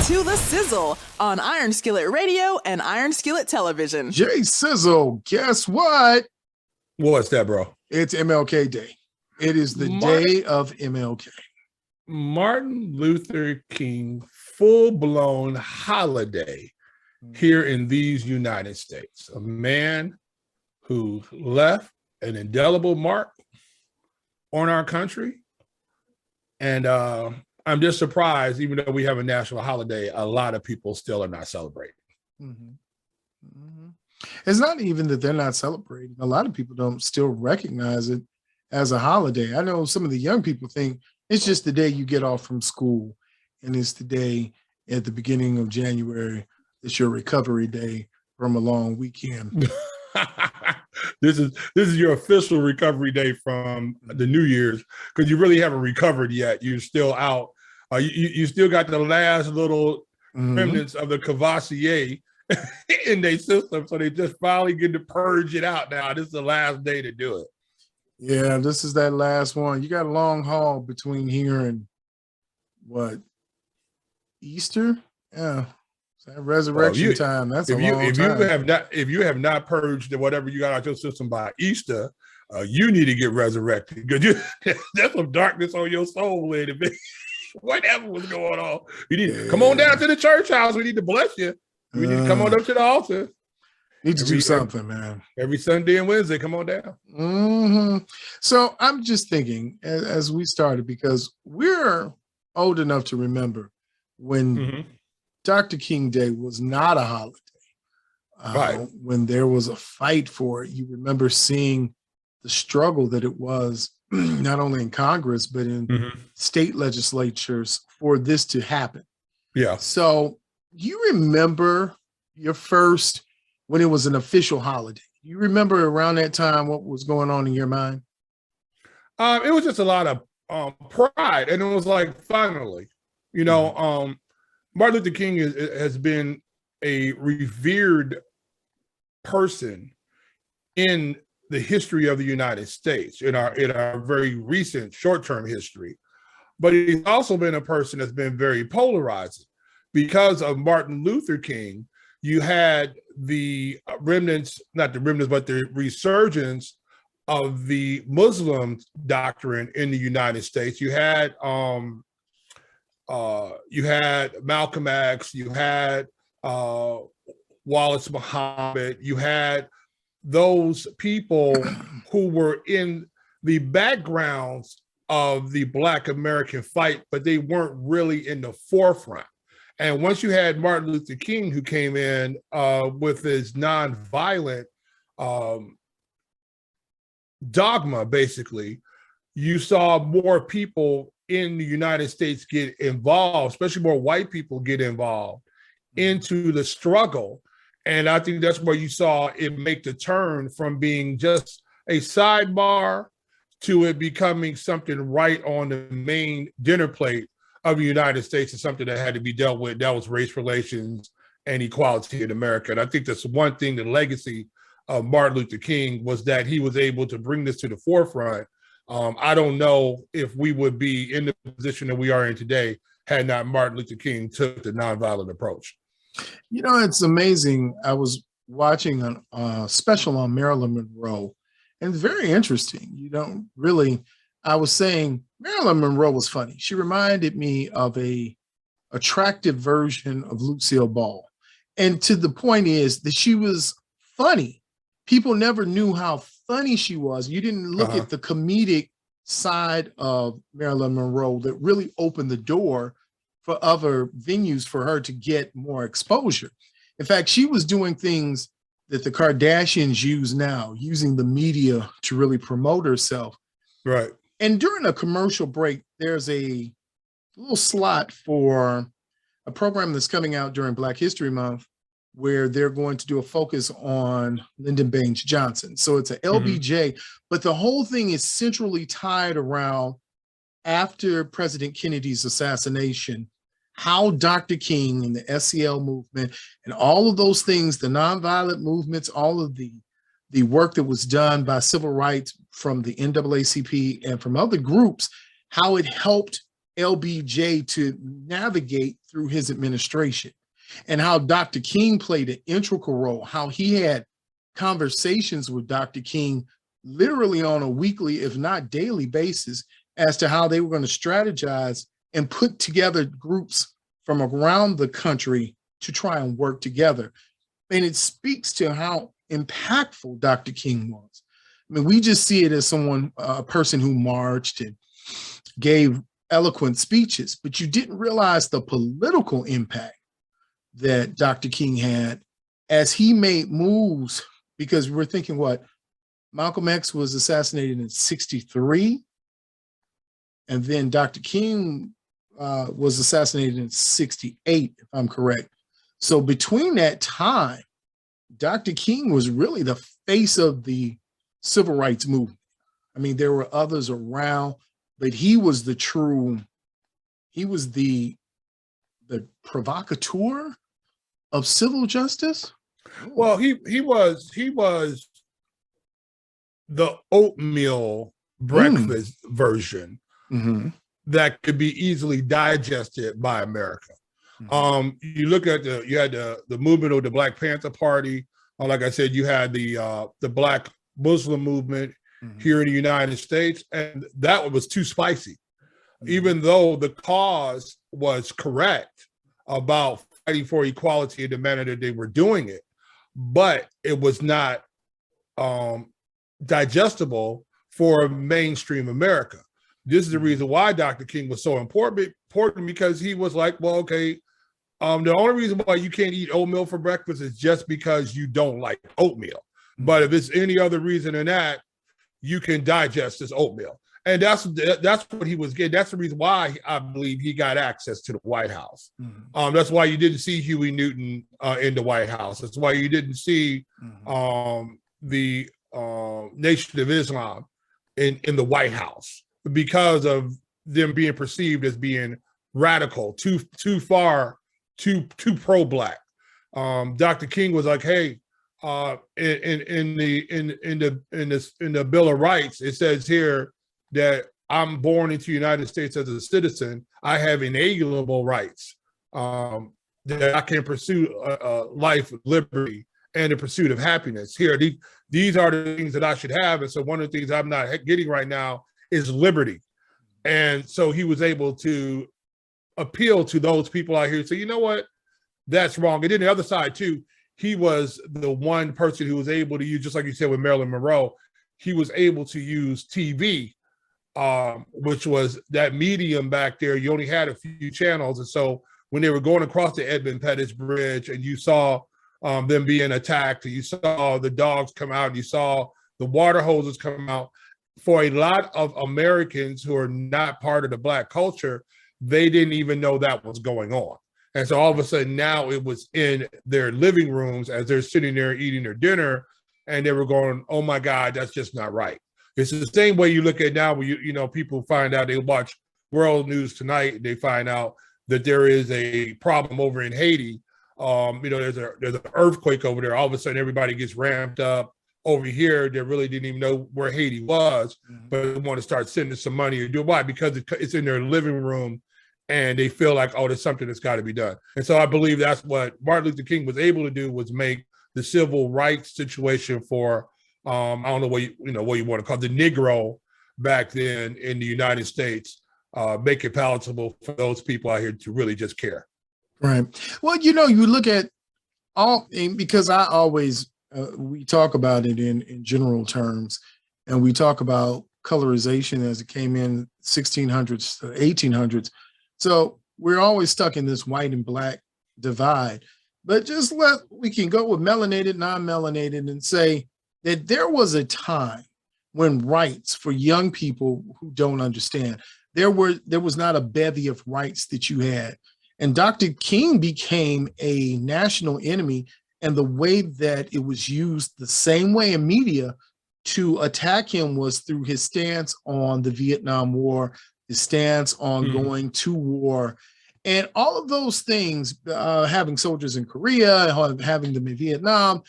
To the Sizzle on Iron Skillet Radio and Iron Skillet Television. Jai Sizzle, guess what? What's that, bro? It's MLK Day. It is the day of MLK. Martin Luther King full-blown holiday here in these United States. A man who left an indelible mark on our country. And I'm just surprised, even though we have a national holiday, a lot of people still are not celebrating. Mm-hmm. Mm-hmm. It's not even that they're not celebrating. A lot of people don't still recognize it as a holiday. I know some of the young people think it's just the day you get off from school, and it's the day at the beginning of January. It's your recovery day from a long weekend. This is your official recovery day from the New Year's, because you really haven't recovered yet. You're still out. You still got the last little remnants of the Cavassier in their system, so they just finally get to purge it out now. This is the last day to do it. Yeah, this is that last one. You got a long haul between here and what? Easter? Yeah. It's that resurrection time. That's a long time. If you have not purged whatever you got out your system by Easter, you need to get resurrected, because there's some darkness on your soul, lady. Whatever was going on. You need to come on down to the church house. We need to bless you. We need to come on up to the altar. Need to do something, man. Every Sunday and Wednesday, come on down. Mm-hmm. So I'm just thinking as we started, because we're old enough to remember when Dr. King Day was not a holiday. Right. When there was a fight for it, you remember seeing the struggle that it was, not only in Congress, but in state legislatures for this to happen. Yeah. So you remember your first, when it was an official holiday, you remember around that time what was going on in your mind? It was just a lot of pride. And it was like, finally, Martin Luther King has been a revered person in the history of the United States, in our very recent short-term history. But he's also been a person that's been very polarizing. Because of Martin Luther King, you had the remnants, not the remnants, but the resurgence of the Muslim doctrine in the United States. You had Malcolm X, you had Wallace Muhammad, you had those people who were in the backgrounds of the Black American fight, but they weren't really in the forefront. And once you had Martin Luther King, who came in with his nonviolent dogma, basically, you saw more people in the United States get involved, especially more white people get involved into the struggle. And I think that's where you saw it make the turn from being just a sidebar to it becoming something right on the main dinner plate of the United States, and something that had to be dealt with. That was race relations and equality in America. And I think that's one thing, the legacy of Martin Luther King, was that he was able to bring this to the forefront. I don't know if we would be in the position that we are in today had not Martin Luther King took the nonviolent approach. It's amazing. I was watching a special on Marilyn Monroe, and it's very interesting. I was saying Marilyn Monroe was funny. She reminded me of a attractive version of Lucille Ball. And to the point is that she was funny. People never knew how funny she was. You didn't look at the comedic side of Marilyn Monroe that really opened the door for other venues for her to get more exposure. In fact, she was doing things that the Kardashians use now, using the media to really promote herself. Right. And during a commercial break, there's a little slot for a program that's coming out during Black History Month, where they're going to do a focus on Lyndon Baines Johnson. So it's a LBJ, but the whole thing is centrally tied around, after President Kennedy's assassination, how Dr. King and the SCL movement and all of those things, the nonviolent movements, all of the work that was done by civil rights from the NAACP and from other groups, how it helped LBJ to navigate through his administration, and how Dr. King played an integral role, how he had conversations with Dr. King literally on a weekly, if not daily basis, as to how they were going to strategize and put together groups from around the country to try and work together. And it speaks to how impactful Dr. King was. I mean, we just see it as someone, a person who marched and gave eloquent speeches, but you didn't realize the political impact that Dr. King had as he made moves, because we're thinking what, Malcolm X was assassinated in 1963, and then Dr. King was assassinated in 1968, if I'm correct. So between that time, Dr. King was really the face of the civil rights movement. I mean, there were others around, but he was the provocateur of civil justice. Well, he was the oatmeal breakfast version that could be easily digested by America. You look at you had the movement of the Black Panther Party. Like I said, you had the Black Muslim movement here in the United States, and that was too spicy. Even though the cause was correct about fighting for equality in the manner that they were doing it, but it was not digestible for mainstream America. This is the reason why Dr. King was so important, because he was like, well, okay, the only reason why you can't eat oatmeal for breakfast is just because you don't like oatmeal. But if it's any other reason than that, you can digest this oatmeal. And that's what he was getting. That's the reason why I believe he got access to the White House. That's why you didn't see Huey Newton in the White House. That's why you didn't see the Nation of Islam in the White House, because of them being perceived as being radical, too far, too pro-Black. Dr. King was like, hey, in the Bill of Rights, it says here that I'm born into the United States as a citizen. I have inalienable rights that I can pursue life, liberty, and the pursuit of happiness. Here, these are the things that I should have. And so one of the things I'm not getting right now is liberty. And so he was able to appeal to those people out here. So you know what? That's wrong. And then the other side too, he was the one person who was able to use, just like you said with Marilyn Monroe, he was able to use TV, which was that medium back there. You only had a few channels. And so when they were going across the Edmund Pettus Bridge and you saw them being attacked, and you saw the dogs come out, and you saw the water hoses come out, for a lot of Americans who are not part of the Black culture, they didn't even know that was going on. And so all of a sudden now it was in their living rooms as they're sitting there eating their dinner, and they were going, oh my God, that's just not right. It's the same way you look at now when you know, people find out, they watch World News Tonight, they find out that there is a problem over in Haiti. There's an earthquake over there. All of a sudden everybody gets ramped up. Over here, they really didn't even know where Haiti was, but they want to start sending some money or do why? Because it's in their living room, and they feel like, oh, there's something that's got to be done. And so I believe that's what Martin Luther King was able to do, was make the civil rights situation for I don't know what you want to call it, the Negro back then in the United States, make it palatable for those people out here to really just care. Right. Well, you look at because I always. We talk about it in general terms, and we talk about colorization as it came in 1600s to 1800s. So we're always stuck in this white and Black divide. But we can go with melanated, non-melanated, and say that there was a time when rights for young people who don't understand, there was not a bevy of rights that you had. And Dr. King became a national enemy. And the way that it was used the same way in media to attack him was through his stance on the Vietnam War, his stance on going to war, and all of those things, having soldiers in Korea, having them in Vietnam.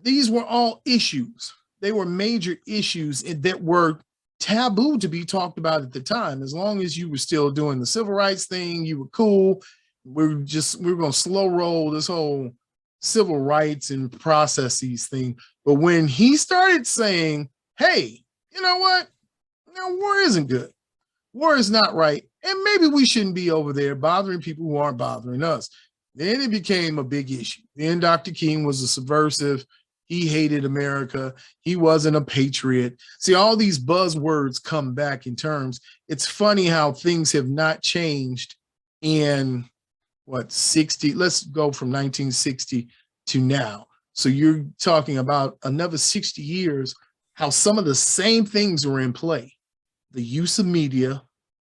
These were all issues. They were major issues that were taboo to be talked about at the time. As long as you were still doing the civil rights thing, you were cool. We're going to slow roll this whole civil rights and processes thing. But when he started saying, hey, you know what? No, war isn't good. War is not right. And maybe we shouldn't be over there bothering people who aren't bothering us. Then it became a big issue. Then Dr. King was a subversive. He hated America. He wasn't a patriot. See, all these buzzwords come back in terms. It's funny how things have not changed in 60, let's go from 1960 to now. So you're talking about another 60 years, how some of the same things were in play. The use of media,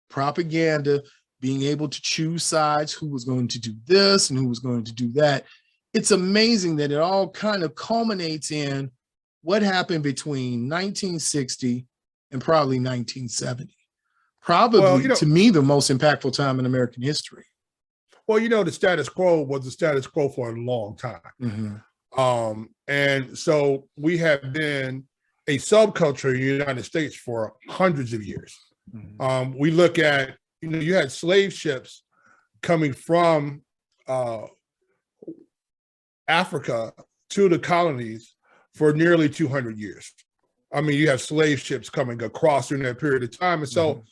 propaganda, being able to choose sides, who was going to do this and who was going to do that. It's amazing that it all kind of culminates in what happened between 1960 and probably 1970. Probably, to me, the most impactful time in American history. Well, the status quo was the status quo for a long time. Mm-hmm. And so we have been a subculture in the United States for hundreds of years. Mm-hmm. We look at, you had slave ships coming from Africa to the colonies for nearly 200 years. I mean, you have slave ships coming across during that period of time. And so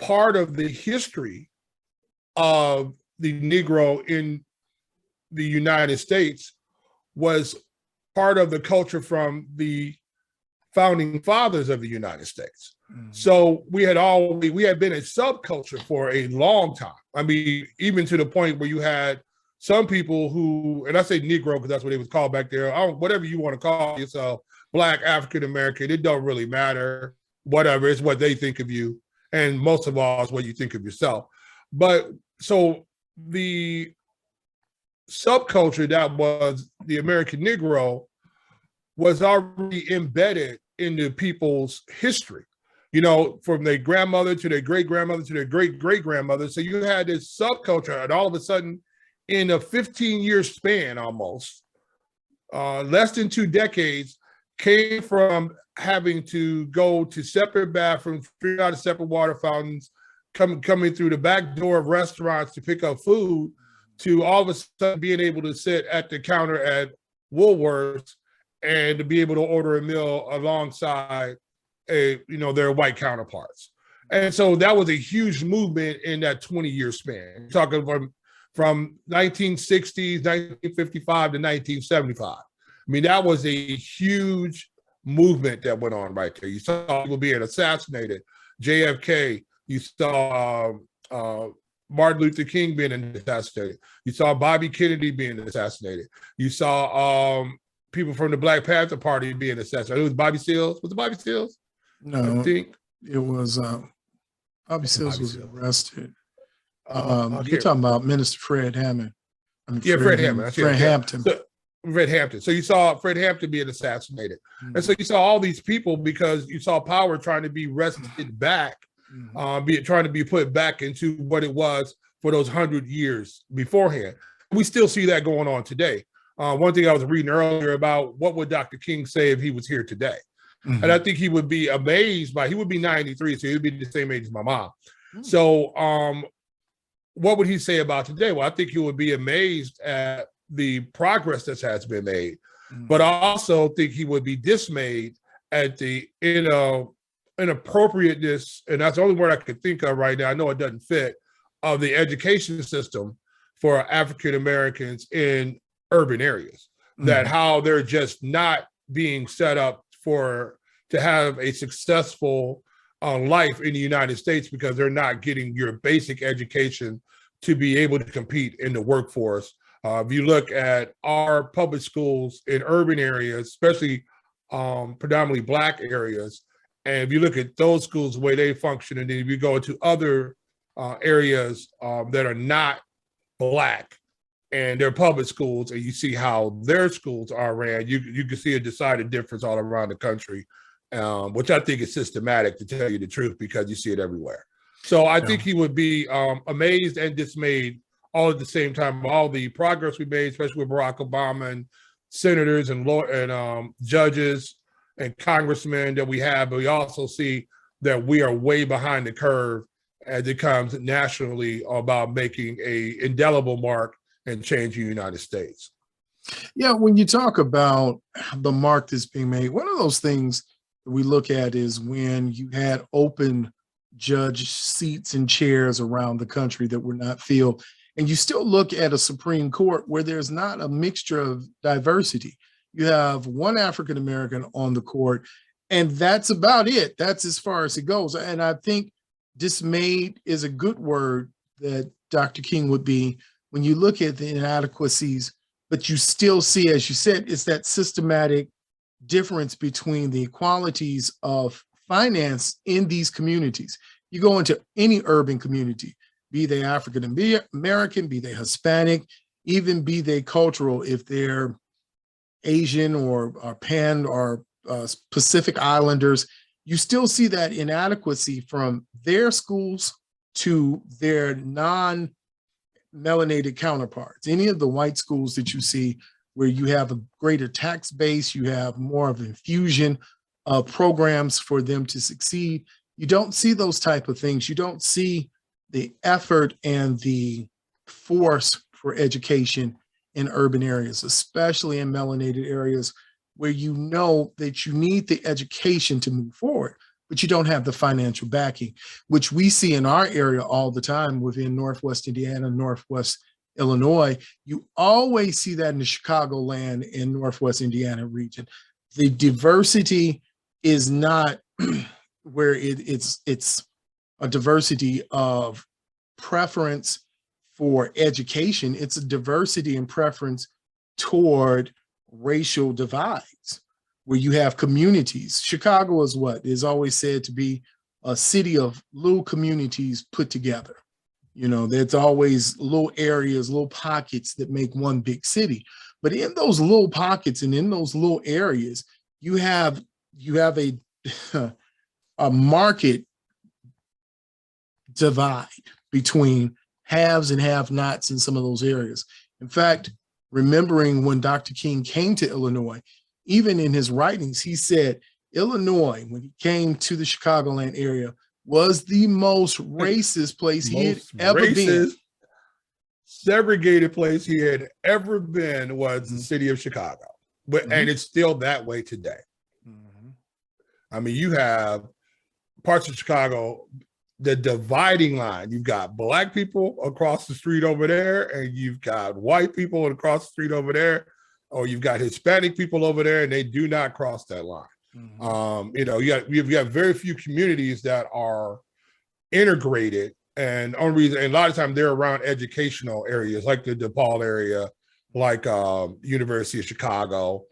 part of the history of the Negro in the United States was part of the culture from the founding fathers of the United States. Mm-hmm. So we had been a subculture for a long time. I mean, even to the point where you had some people who, and I say Negro because that's what it was called back there, whatever you want to call yourself, Black, African American, it don't really matter. Whatever, it's what they think of you. And most of all, it's what you think of yourself. But so the subculture that was the American Negro was already embedded into people's history, from their grandmother to their great-grandmother to their great-great-grandmother. So you had this subculture, and all of a sudden, in a 15-year span almost, less than 2 decades, came from having to go to separate bathrooms, figure out separate water fountains, coming through the back door of restaurants to pick up food, to all of a sudden being able to sit at the counter at Woolworths and to be able to order a meal alongside their white counterparts. And so that was a huge movement in that 20-year span. Talking from 1960s, 1955 to 1975. I mean, that was a huge movement that went on right there. You saw people being assassinated, JFK. You saw Martin Luther King being assassinated. You saw Bobby Kennedy being assassinated. You saw people from the Black Panther Party being assassinated. It was Bobby Seals. Was it Bobby Seals? No, I think it was Bobby Seals was arrested. You're talking about Minister Fred Hammond. Fred Hammond. Fred Hampton. Fred Hampton. So you saw Fred Hampton being assassinated. Mm-hmm. And so you saw all these people because you saw power trying to be wrested back, trying to be put back into what it was for those 100 years beforehand. We still see that going on today. One thing I was reading earlier about what would Dr. King say if he was here today? Mm-hmm. And I think he would be amazed he would be 93, so he would be the same age as my mom. Mm-hmm. So what would he say about today? Well, I think he would be amazed at the progress that has been made, but I also think he would be dismayed at the inappropriateness, and that's the only word I could think of right now. I know it doesn't fit, of the education system for African Americans in urban areas, that how they're just not being set up to have a successful life in the United States because they're not getting your basic education to be able to compete in the workforce. If you look at our public schools in urban areas, especially predominantly Black areas, and if you look at those schools, the way they function, and then if you go to other areas that are not Black and they're public schools, and you see how their schools are ran, you can see a decided difference all around the country, which I think is systematic, to tell you the truth, because you see it everywhere. So I think he would be amazed and dismayed all at the same time, all the progress we made, especially with Barack Obama and senators and judges and congressmen that we have. But we also see that we are way behind the curve as it comes nationally about making a indelible mark and changing the United States. Yeah, when you talk about the mark that's being made, one of those things that we look at is when you had open judge seats and chairs around the country that were not filled. And you still look at a Supreme Court where there's not a mixture of diversity. You have one African American on the court, and that's about it. That's as far as it goes. And I think dismayed is a good word that Dr. King would be when you look at the inadequacies, but you still see, as you said, it's that systematic difference between the equalities of finance in these communities. You go into any urban community, be they African American, be they Hispanic, even be they cultural, if they're Asian or Pan or Pacific Islanders, you still see that inadequacy from their schools to their non-melanated counterparts. Any of the white schools that you see where you have a greater tax base, you have more of infusion of programs for them to succeed. You don't see those type of things. You don't see the effort and the force for education in urban areas, especially in melanated areas where you know that you need the education to move forward, but you don't have the financial backing, which we see in our area all the time within Northwest Indiana, Northwest Illinois. You always see that in the Chicagoland and Northwest Indiana region. The diversity is not where it's a diversity of preference for education. It's a diversity and preference toward racial divides, where you have communities. Chicago is what is always said to be a city of little communities put together. You know, there's always little areas, little pockets that make one big city. But in those little pockets and in those little areas, you have a a market divide between haves and have-nots in some of those areas. In fact, remembering when Dr. King came to Illinois, even in his writings, he said Illinois, when he came to the Chicagoland area, was the most racist place he had ever been. Segregated place he had ever been was the city of Chicago. But and it's still that way today. I mean, you have parts of Chicago, the dividing line. You've got Black people across the street over there, and you've got white people across the street over there, or you've got Hispanic people over there, and they do not cross that line. You know, you've got very few communities that are integrated, and only reason, and a lot of times they're around educational areas like the DePaul area, like University of Chicago,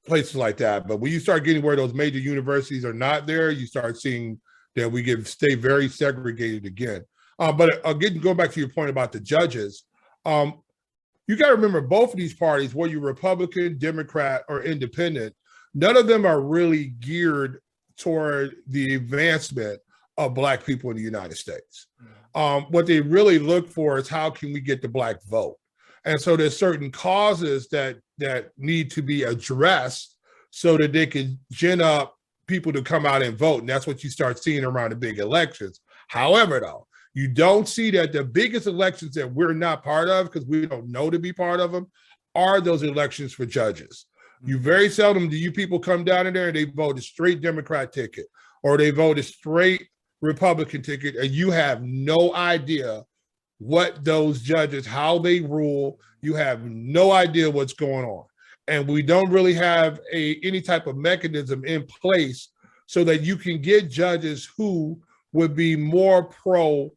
places like that. But when you start getting where those major universities are not there, you start seeing that we stay very segregated again. But again, going back to your point about the judges, you got to remember both of these parties, whether you're Republican, Democrat, or Independent, none of them are really geared toward the advancement of Black people in the United States. What they really look for is how can we get the Black vote? And so there's certain causes that need to be addressed so that they can gin up people to come out and vote. And that's what you start seeing around the big elections. However, though, you don't see that the biggest elections that we're not part of, because we don't know to be part of them, are those elections for judges. You very seldom do you people come down in there and they vote a straight Democrat ticket or they vote a straight Republican ticket, and you have no idea what those judges, how they rule. You have no idea what's going on. And we don't really have any type of mechanism in place so that you can get judges who would be more pro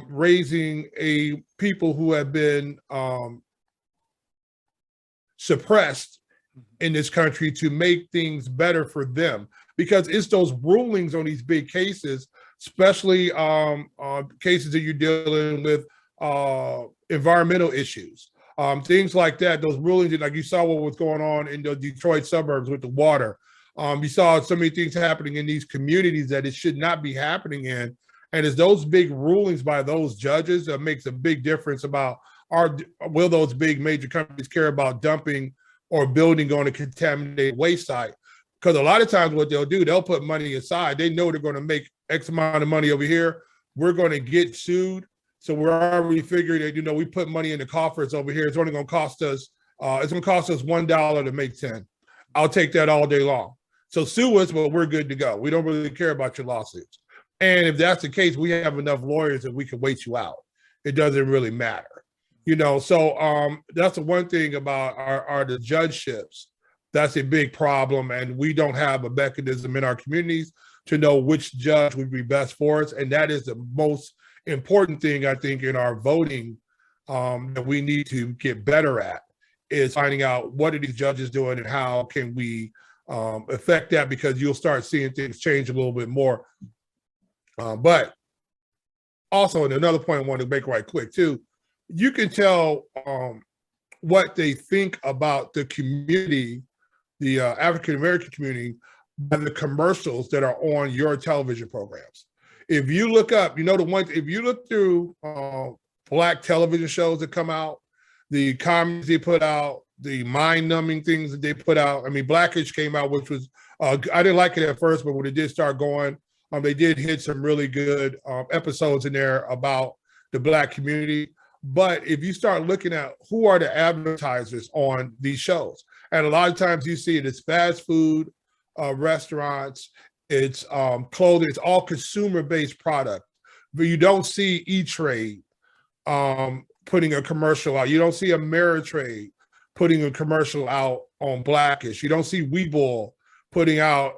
raising people who have been suppressed in this country to make things better for them. Because it's those rulings on these big cases, especially cases that you're dealing with environmental issues, things like that, those rulings, like you saw what was going on in the Detroit suburbs with the water. You saw so many things happening in these communities that it should not be happening in. And it's those big rulings by those judges that makes a big difference about will those big major companies care about dumping or building on a contaminated waste site. Because a lot of times what they'll do, they'll put money aside. They know they're going to make X amount of money over here. We're going to get sued. So we're already figuring that, we put money in the coffers over here. It's only going to cost us, $1 to make 10. I'll take that all day long. So sue us, but we're good to go. We don't really care about your lawsuits. And if that's the case, we have enough lawyers that we can wait you out. It doesn't really matter. So that's the one thing about the judgeships. That's a big problem. And we don't have a mechanism in our communities to know which judge would be best for us. And that is the most important thing, I think, in our voting that we need to get better at, is finding out what are these judges doing and how can we affect that, because you'll start seeing things change a little bit more. But also, and another point I want to make right quick too, you can tell what they think about the community, the African-American community, by the commercials that are on your television programs. If you look up, if you look through Black television shows that come out, the comedies they put out, the mind-numbing things that they put out. I mean, Blackish came out, which was, I didn't like it at first, but when it did start going, they did hit some really good episodes in there about the Black community. But if you start looking at who are the advertisers on these shows, and a lot of times you see it, it's fast food restaurants, it's clothing, it's all consumer-based product. But you don't see E-Trade putting a commercial out. You don't see Ameritrade putting a commercial out on Blackish. You don't see Webull putting out,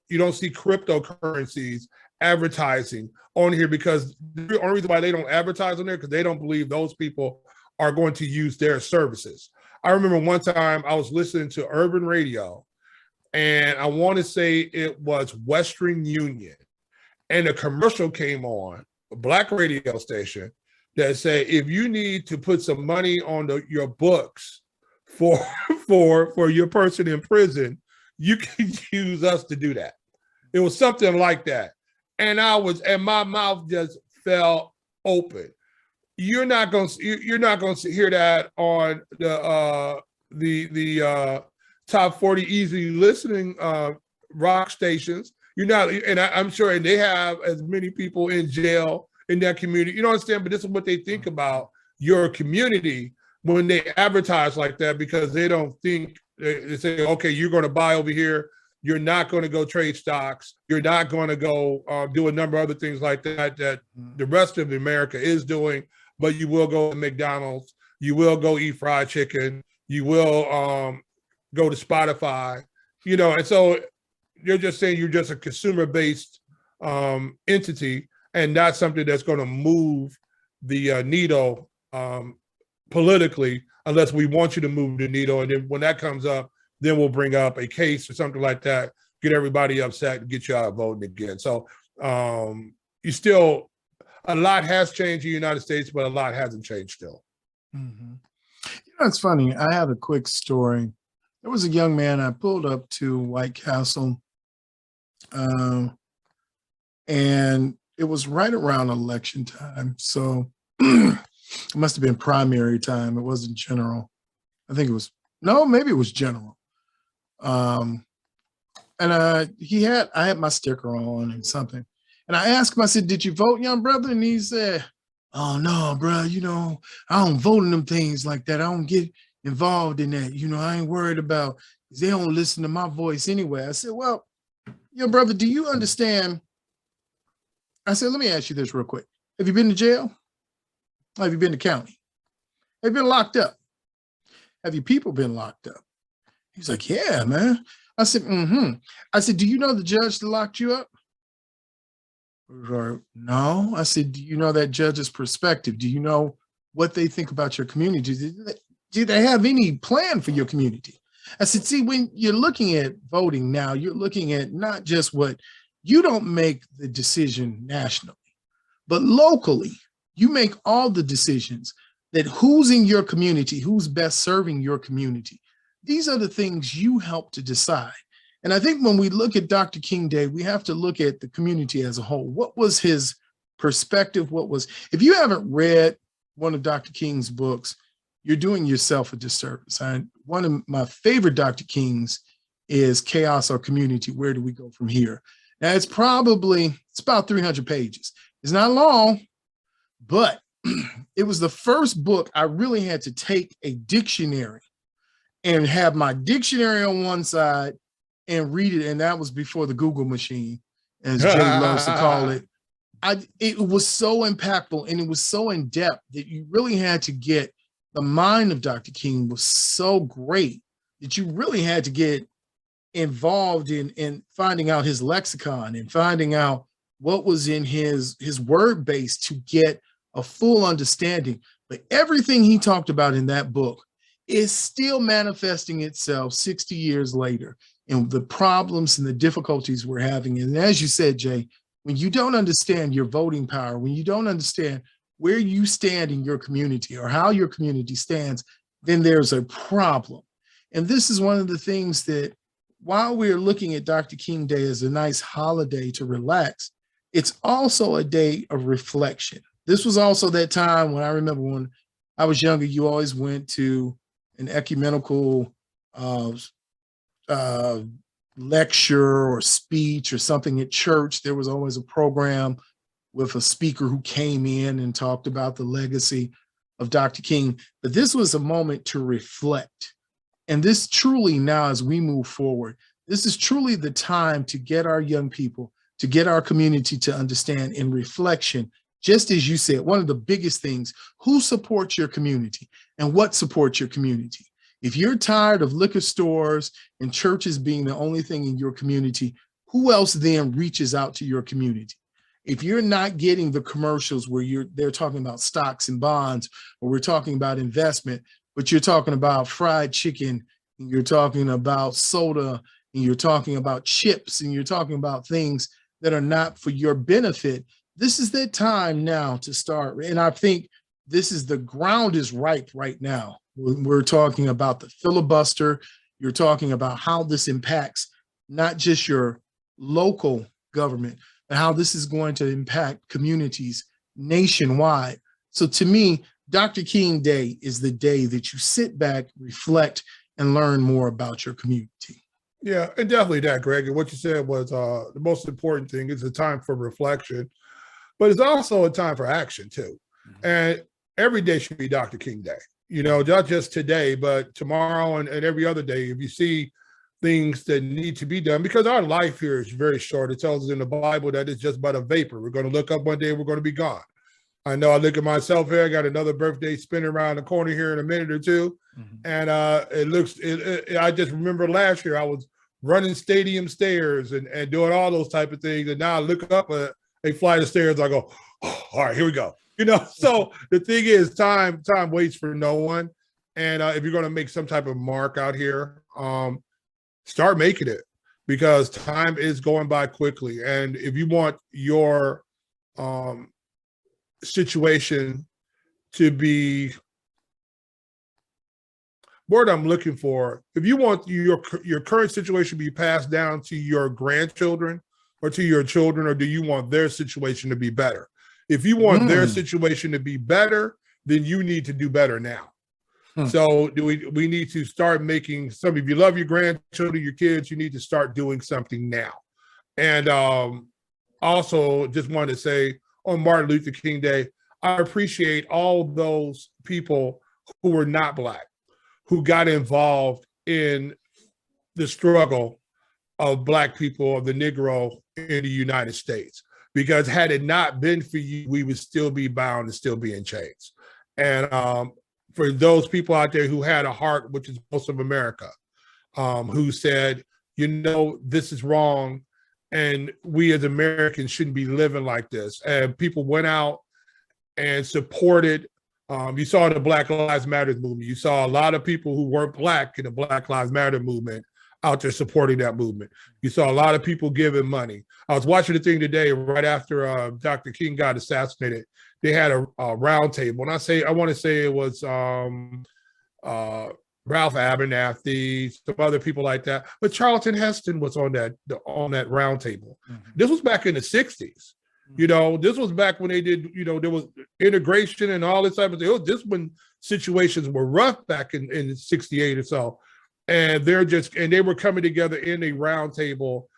you don't see cryptocurrencies advertising on here, because the only reason why they don't advertise on there because they don't believe those people are going to use their services. I remember one time I was listening to urban radio, and I want to say it was Western Union, and a commercial came on, a Black radio station, that said, if you need to put some money on your books for your person in prison, you can use us to do that. It was something like that. And my mouth just fell open. You're not going to hear that on the top 40 easy listening rock stations. You're not, and I'm sure, and they have as many people in jail in that community. You don't understand, but this is what they think about your community when they advertise like that, because they don't think, they say, okay, you're going to buy over here. You're not going to go trade stocks. You're not going to go do a number of other things like that the rest of America is doing, but you will go to McDonald's. You will go eat fried chicken. You will go to Spotify, and so you're just saying you're just a consumer-based entity, and not something that's going to move the needle politically, unless we want you to move the needle. And then when that comes up, then we'll bring up a case or something like that, get everybody upset and get you out voting again. So a lot has changed in the United States, but a lot hasn't changed still. Mm-hmm. It's funny. I have a quick story. There was a young man I pulled up to White Castle, and it was right around election time. So it must have been primary time. It wasn't general. I think it was, maybe it was general. And I had my sticker on and something. And I asked him, I said, did you vote, young brother? And he said, oh, no, bro, I don't vote in them things like that. I don't get involved in that. I ain't worried about, they don't listen to my voice anyway. I said, well, young brother, do you understand? I said, let me ask you this real quick. Have you been to jail? Have you been to county? Have you been locked up? Have your people been locked up? He's like, yeah, man. I said, I said, do you know the judge that locked you up? Or, no. I said, do you know that judge's perspective? Do you know what they think about your community? Do they have any plan for your community? I said, see, when you're looking at voting now, you're looking at not just what, you don't make the decision nationally, but locally, you make all the decisions that who's in your community, who's best serving your community. These are the things you help to decide. And I think when we look at Dr. King Day, we have to look at the community as a whole. What was his perspective? If you haven't read one of Dr. King's books, you're doing yourself a disservice. One of my favorite Dr. King's is Chaos or Community? Where do we go from here? Now, it's about 300 pages. It's not long, but it was the first book I really had to take a dictionary and have my dictionary on one side and read it. And that was before the Google machine, as Jay loves to call it. It was so impactful and it was so in depth that you really had to get the mind of Dr. King was so great that you really had to get involved in finding out his lexicon and finding out what was in his word base to get a full understanding. But everything he talked about in that book is still manifesting itself 60 years later in the problems and the difficulties we're having. And as you said, Jay, when you don't understand your voting power, when you don't understand where you stand in your community or how your community stands, then there's a problem. And this is one of the things that while we're looking at Dr. King Day as a nice holiday to relax, it's also a day of reflection. This was also that time when I remember when I was younger, you always went to an ecumenical lecture or speech or something at church. There was always a program with a speaker who came in and talked about the legacy of Dr. King. But this was a moment to reflect. And this truly now, as we move forward, this is truly the time to get our young people, to get our community to understand in reflection, just as you said, one of the biggest things, who supports your community and what supports your community? If you're tired of liquor stores and churches being the only thing in your community, who else then reaches out to your community? If you're not getting the commercials where they're talking about stocks and bonds, or we're talking about investment, but you're talking about fried chicken, and you're talking about soda, and you're talking about chips, and you're talking about things that are not for your benefit, this is the time now to start. And I think the ground is ripe right now. We're talking about the filibuster. You're talking about how this impacts not just your local government, but how this is going to impact communities nationwide. So to me, Dr. King Day is the day that you sit back, reflect, and learn more about your community. Yeah, and definitely that, Greg. And what you said was the most important thing is a time for reflection, but it's also a time for action too. Mm-hmm. And every day should be Dr. King Day. Not just today, but tomorrow and every other day. If you see things that need to be done, because our life here is very short. It tells us in the Bible that it's just but a vapor. We're going to look up one day, we're going to be gone. I know I look at myself here, I got another birthday spinning around the corner here in a minute or two. Mm-hmm. And I just remember last year I was running stadium stairs and doing all those type of things. And now I look up a flight of stairs, I go, oh, all right, here we go. So the thing is, time waits for no one. And if you're going to make some type of mark out here, start making it, because time is going by quickly. And if you want your situation to be, word I'm looking for, if you want your current situation to be passed down to your grandchildren or to your children, or do you want their situation to be better? If you want their situation to be better, then you need to do better now. So we need to start making some. If you love your grandchildren, your kids, you need to start doing something now. And also just wanted to say on Martin Luther King Day, I appreciate all those people who were not Black, who got involved in the struggle of Black people, of the Negro in the United States. Because had it not been for you, we would still be bound and still be in chains. And for those people out there who had a heart, which is most of America, who said, this is wrong, and we as Americans shouldn't be living like this. And people went out and supported. You saw the Black Lives Matter movement. You saw a lot of people who weren't Black in the Black Lives Matter movement out there supporting that movement. You saw a lot of people giving money. I was watching the thing today, right after Dr. King got assassinated. They had a round table. And I want to say it was Ralph Abernathy, some other people like that. But Charlton Heston was on that round table. Mm-hmm. This was back in the 60s. Mm-hmm. This was back when they did, there was integration and all this type of thing. This when situations were rough back in 68 or so. and they were coming together in a round table,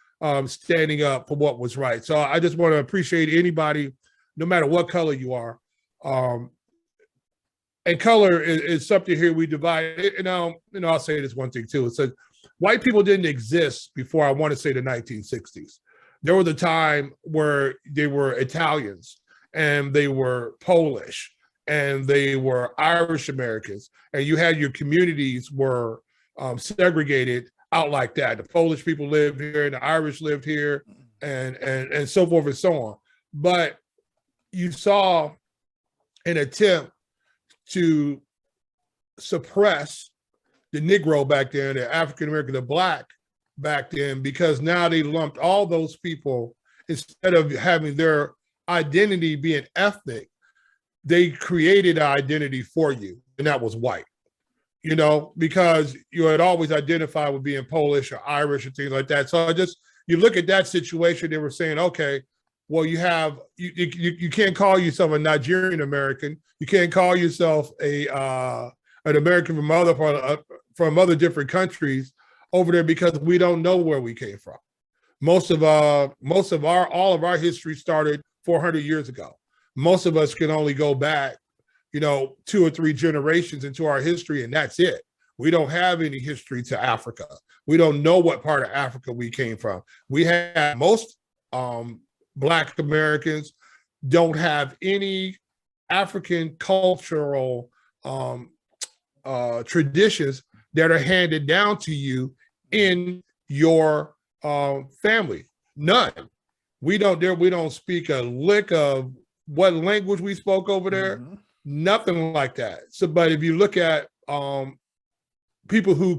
standing up for what was right. So I just want to appreciate anybody, no matter what color you are. And color is something here we divide. And I'll say this one thing too. It says white people didn't exist before, I want to say, the 1960s. There was a time where they were Italians and they were Polish and they were Irish Americans, and you had your communities were segregated out like that. The Polish people lived here and the Irish lived here, and so forth and so on. But you saw an attempt to suppress the Negro back then, the African American, the Black back then, because now they lumped all those people, instead of having their identity being ethnic, they created an identity for you, and that was white. Because you had always identified with being Polish or Irish and things like that. So you look at that situation, they were saying, okay, well, you can't call yourself a Nigerian American. You can't call yourself an American from other different countries over there, because we don't know where we came from. All of our history started 400 years ago. Most of us can only go back, 2 or 3 generations into our history, and that's it. We don't have any history to Africa. We don't know what part of Africa we came from. We have most Black Americans don't have any African cultural traditions that are handed down to you in your family. None. We don't speak a lick of what language we spoke over there. Mm-hmm. Nothing like that. So, but if you look at people who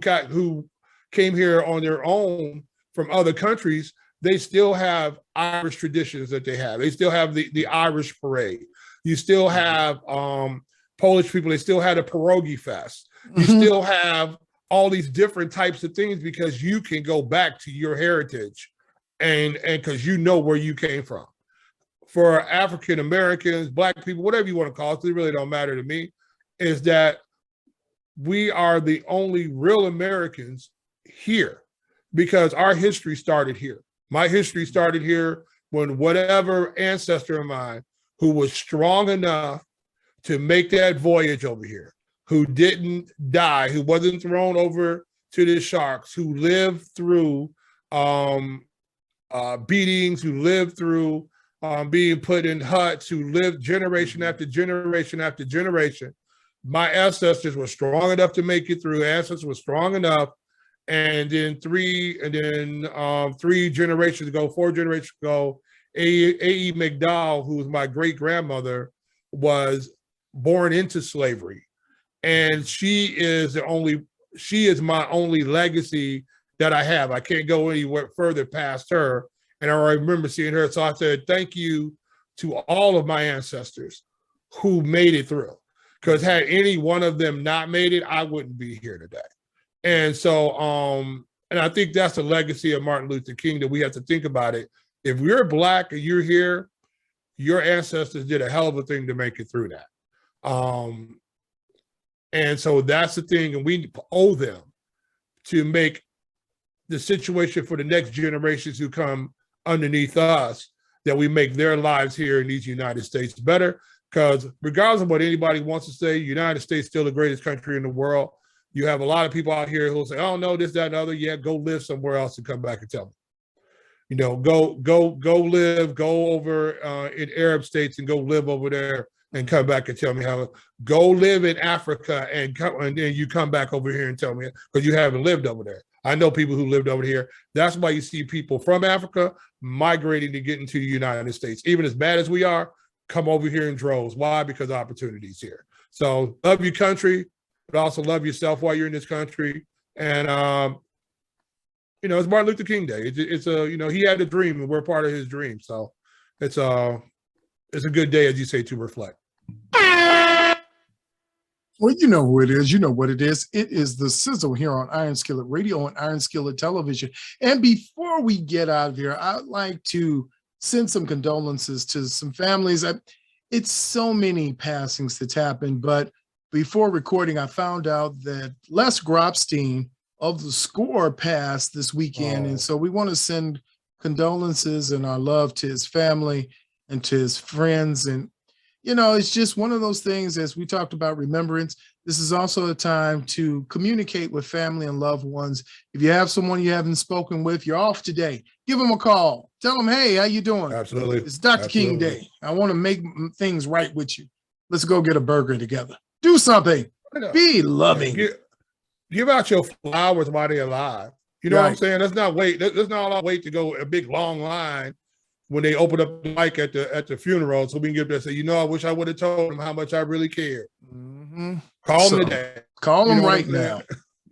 came here on their own from other countries, they still have Irish traditions that they have. They still have the Irish parade. You still have Polish people. They still had a pierogi fest. You still have all these different types of things, because you can go back to your heritage and because you know where you came from. For African Americans, Black people, whatever you want to call it, it really don't matter to me, is that we are the only real Americans here, because our history started here. My history started here when whatever ancestor of mine who was strong enough to make that voyage over here, who didn't die, who wasn't thrown over to the sharks, who lived through beatings, who lived through being put in huts, who lived generation after generation after generation. My ancestors were strong enough to make it through. Ancestors were strong enough. And then 3 generations ago, 4 generations ago, A.E. McDowell, who was my great grandmother, was born into slavery. And she is my only legacy that I have. I can't go anywhere further past her. And I remember seeing her. So I said, thank you to all of my ancestors who made it through. Because had any one of them not made it, I wouldn't be here today. And so, and I think that's the legacy of Martin Luther King, that we have to think about it. If you're Black and you're here, your ancestors did a hell of a thing to make it through that. And so that's the thing, and we owe them to make the situation for the next generations who come underneath us, that we make their lives here in these United States better. Because regardless of what anybody wants to say, United States is still the greatest country in the world. You have a lot of people out here who will say, oh no, this, that, and the other. Yeah, go live somewhere else and come back and tell me. Go live, go over in Arab states and go live over there and come back and tell me how. Go live in Africa and then you come back over here and tell me, because you haven't lived over there. I know people who lived over here. That's why you see people from Africa migrating to get into the United States. Even as bad as we are, come over here in droves. Why? Because of opportunities here. So love your country, but also love yourself while you're in this country. And it's Martin Luther King Day. He had a dream, and we're part of his dream. So it's a good day, as you say, to reflect. Well, you know who it is. You know what it is. It is the Sizzle here on Iron Skillet Radio and Iron Skillet Television. And before we get out of here, I'd like to send some condolences to some families. It's so many passings that's happened, but before recording, I found out that Les Grobstein of the score passed this weekend. Oh. And so we want to send condolences and our love to his family and to his friends. And, it's just one of those things, as we talked about remembrance. This is also a time to communicate with family and loved ones. If you have someone you haven't spoken with, you're off today, give them a call. Tell them, hey, how you doing? Absolutely. It's Dr. King Day. I want to make things right with you. Let's go get a burger together. Do something. Be loving. Give out your flowers while they're alive. You know what I'm saying? Let's not wait. Let's not all wait to go a big long line when they open up the mic at the funeral, so we can get there and say, I wish I would have told them how much I really cared. Mm-hmm. Call them today. Call them right now.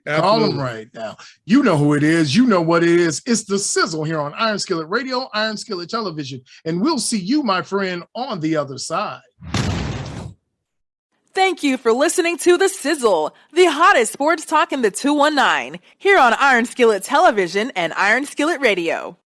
Call them right now. You know who it is. You know what it is. It's the Sizzle here on Iron Skillet Radio, Iron Skillet Television. And we'll see you, my friend, on the other side. Thank you for listening to The Sizzle, the hottest sports talk in the 219, here on Iron Skillet Television and Iron Skillet Radio.